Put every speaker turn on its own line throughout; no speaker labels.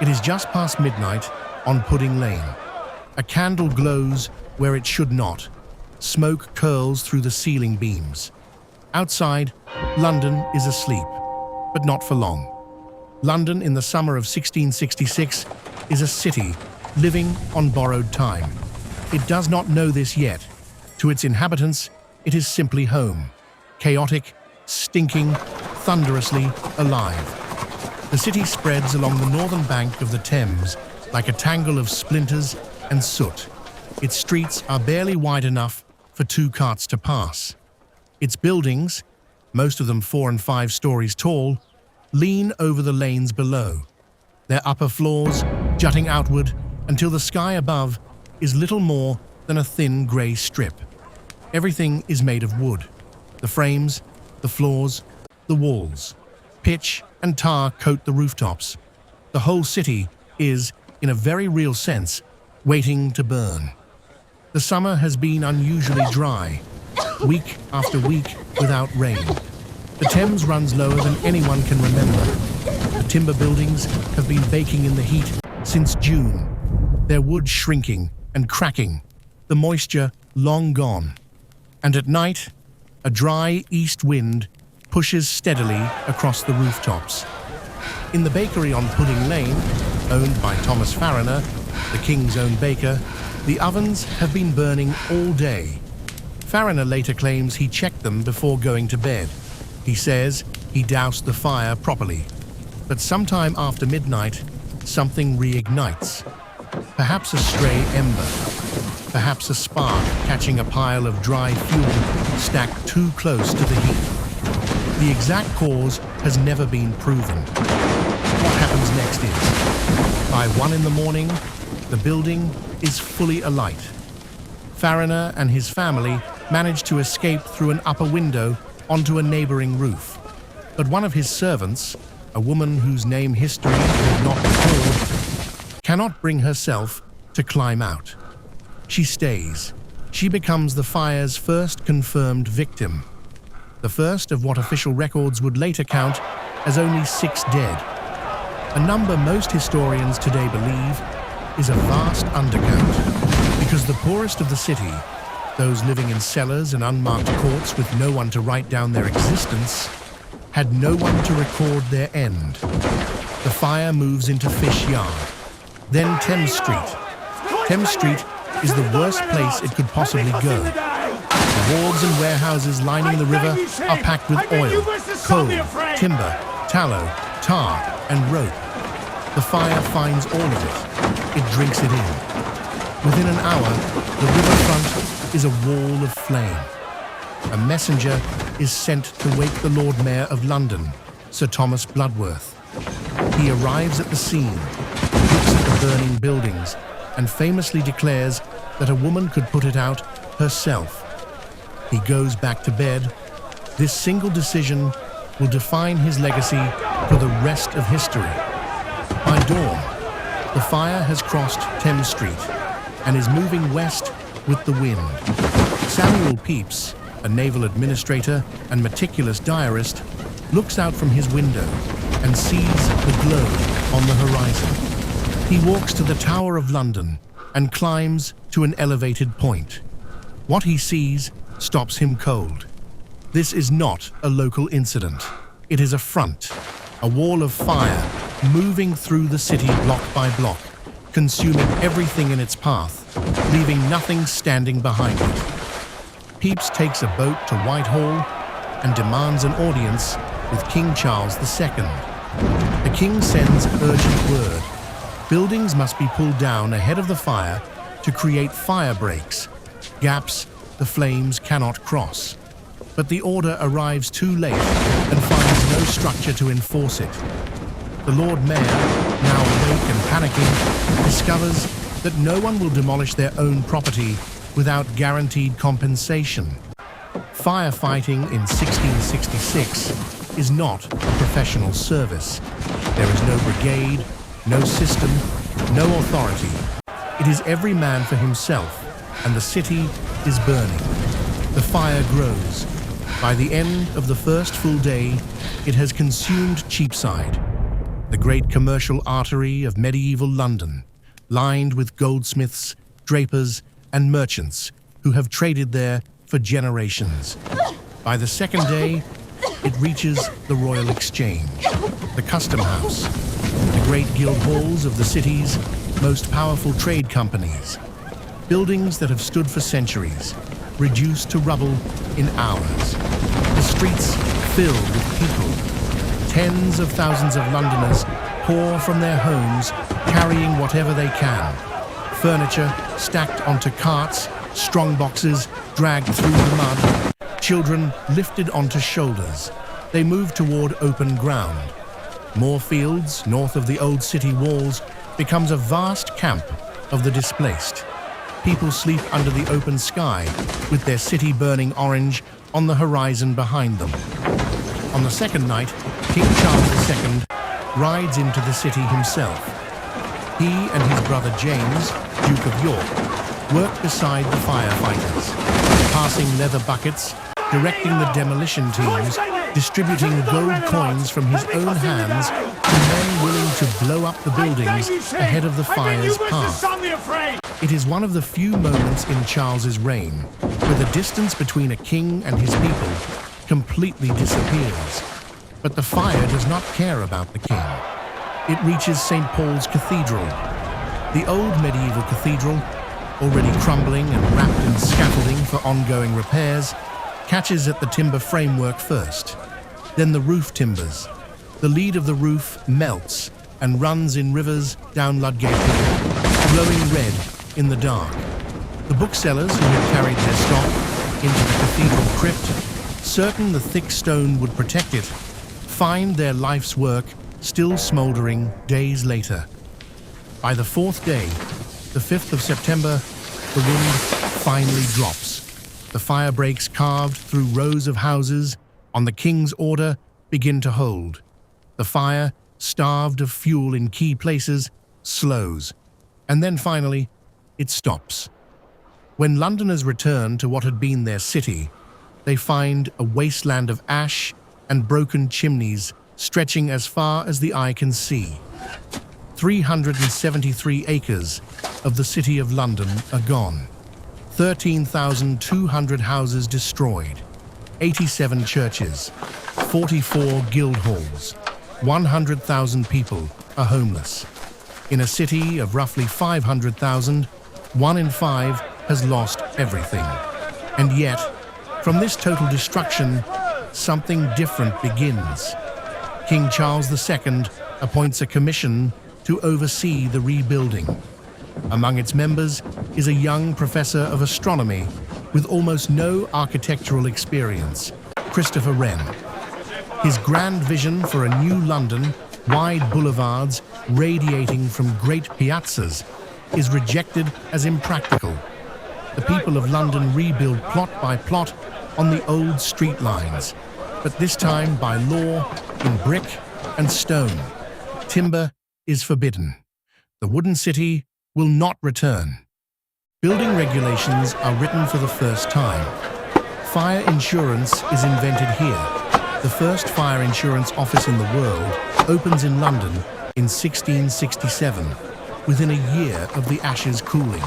It is just past midnight on Pudding Lane. A candle glows where it should not. Smoke curls through the ceiling beams. Outside, London is asleep, but not for long. London in the summer of 1666 is a city living on borrowed time. It does not know this yet. To its inhabitants, it is simply home. Chaotic, stinking, thunderously alive. The city spreads along the northern bank of the Thames like a tangle of splinters and soot. Its streets are barely wide enough for 2 carts to pass. Its buildings, most of them 4 and 5 stories tall, lean over the lanes below, their upper floors jutting outward until the sky above is little more than a thin grey strip. Everything is made of wood. The frames, the floors, the walls. Pitch and tar coat the rooftops. The whole city is, in a very real sense, waiting to burn. The summer has been unusually dry, week after week without rain. The Thames runs lower than anyone can remember. The timber buildings have been baking in the heat since June, their wood shrinking and cracking, the moisture long gone. And at night, a dry east wind pushes steadily across the rooftops. In the bakery on Pudding Lane, owned by Thomas Farriner, the King's own baker, the ovens have been burning all day. Farriner later claims he checked them before going to bed. He says he doused the fire properly. But sometime after midnight, something reignites. Perhaps a stray ember. Perhaps a spark catching a pile of dry fuel stacked too close to the heat. The exact cause has never been proven. What happens next is, by 1 in the morning, the building is fully alight. Farriner and his family manage to escape through an upper window onto a neighboring roof. But one of his servants, a woman whose name history will not record, cannot bring herself to climb out. She stays. She becomes the fire's first confirmed victim. The first of what official records would later count as only 6 dead. A number most historians today believe is a vast undercount, because the poorest of the city, those living in cellars and unmarked courts with no one to write down their existence, had no one to record their end. The fire moves into Fish Yard, then Thames Street. Thames Street is the worst place it could possibly go. The wharves and warehouses lining the river are packed with oil, coal, timber, tallow, tar, and rope. The fire finds all of it. It drinks it in. Within an hour, the riverfront is a wall of flame. A messenger is sent to wake the Lord Mayor of London, Sir Thomas Bloodworth. He arrives at the scene, looks at the burning buildings, and famously declares that a woman could put it out herself. He goes back to bed. This single decision will define his legacy for the rest of history. By dawn, the fire has crossed Thames Street and is moving west with the wind. Samuel Pepys, a naval administrator and meticulous diarist, looks out from his window and sees the glow on the horizon. He walks to the Tower of London and climbs to an elevated point. What he sees stops him cold. This is not a local incident. It is a front, a wall of fire moving through the city block by block, consuming everything in its path, leaving nothing standing behind it. Pepys takes a boat to Whitehall and demands an audience with King Charles II. The king sends urgent word. Buildings must be pulled down ahead of the fire to create fire breaks, gaps the flames cannot cross. But the order arrives too late and finds no structure to enforce it. The Lord Mayor, now awake and panicking, discovers that no one will demolish their own property without guaranteed compensation. Firefighting in 1666 is not a professional service. There is no brigade, no system, no authority. It is every man for himself, and the city is burning. The fire grows. By the end of the first full day, it has consumed Cheapside. the great commercial artery of medieval London, lined with goldsmiths, drapers, and merchants who have traded there for generations. By the second day, it reaches the Royal Exchange, the Custom House, the great guild halls of the city's most powerful trade companies, buildings that have stood for centuries, reduced to rubble in hours. The streets filled with people. Tens of thousands of Londoners pour from their homes, carrying whatever they can. Furniture stacked onto carts, strong boxes dragged through the mud, children lifted onto shoulders. They move toward open ground. Moorfields, north of the old city walls, becomes a vast camp of the displaced. People sleep under the open sky, with their city burning orange on the horizon behind them. On the second night, King Charles II rides into the city himself. He and his brother James, Duke of York, work beside the firefighters, passing leather buckets, directing the demolition teams, distributing gold coins from his own hands to men willing to blow up the buildings ahead of the fire's path. It is one of the few moments in Charles's reign where the distance between a king and his people completely disappears. But the fire does not care about the king. It reaches St. Paul's Cathedral. The old medieval cathedral, already crumbling and wrapped in scaffolding for ongoing repairs, catches at the timber framework first. Then the roof timbers. The lead of the roof melts and runs in rivers down Ludgate Hill, glowing red in the dark. The booksellers who had carried their stock into the cathedral crypt, certain the thick stone would protect it, find their life's work still smouldering days later. By the fourth day, the 5th of September, the wind finally drops. The fire breaks carved through rows of houses on the king's order begin to hold. The fire, starved of fuel in key places, slows. And then finally, it stops. When Londoners return to what had been their city, they find a wasteland of ash and broken chimneys stretching as far as the eye can see. 373 acres of the City of London are gone. 13,200 houses destroyed. 87 churches. 44 guild halls. 100,000 people are homeless. In a city of roughly 500,000, 1 in 5 has lost everything. And yet, from this total destruction, something different begins. King Charles II appoints a commission to oversee the rebuilding. Among its members is a young professor of astronomy with almost no architectural experience, Christopher Wren. His grand vision for a new London, wide boulevards radiating from great piazzas, is rejected as impractical. The people of London rebuild plot by plot on the old street lines, but this time by law in brick and stone. Timber is forbidden. The wooden city will not return. Building regulations are written for the first time. Fire insurance is invented here. The first fire insurance office in the world opens in London in 1667, within a year of the ashes cooling.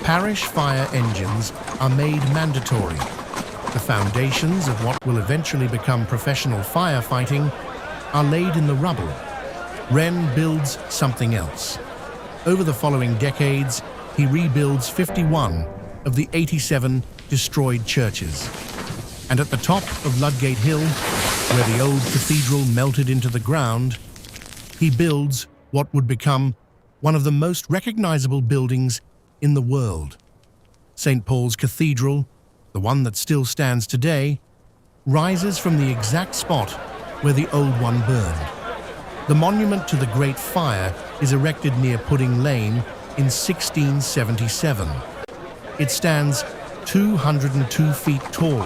Parish fire engines are made mandatory. The foundations of what will eventually become professional firefighting are laid in the rubble. Wren builds something else. Over the following decades, he rebuilds 51 of the 87 destroyed churches. And at the top of Ludgate Hill, where the old cathedral melted into the ground, he builds what would become one of the most recognizable buildings in the world. St. Paul's Cathedral, the one that still stands today, rises from the exact spot where the old one burned. The monument to the Great Fire is erected near Pudding Lane in 1677. It stands 202 feet tall.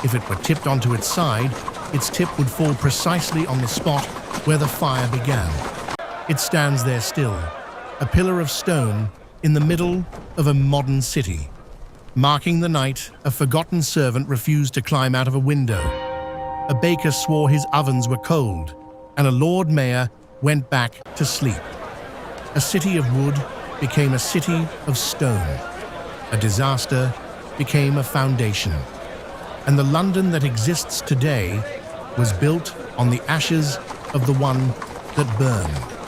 If it were tipped onto its side, its tip would fall precisely on the spot where the fire began. It stands there still, a pillar of stone in the middle of a modern city. Marking the night, a forgotten servant refused to climb out of a window. A baker swore his ovens were cold, and a Lord Mayor went back to sleep. A city of wood became a city of stone. A disaster became a foundation. And the London that exists today was built on the ashes of the one that burned.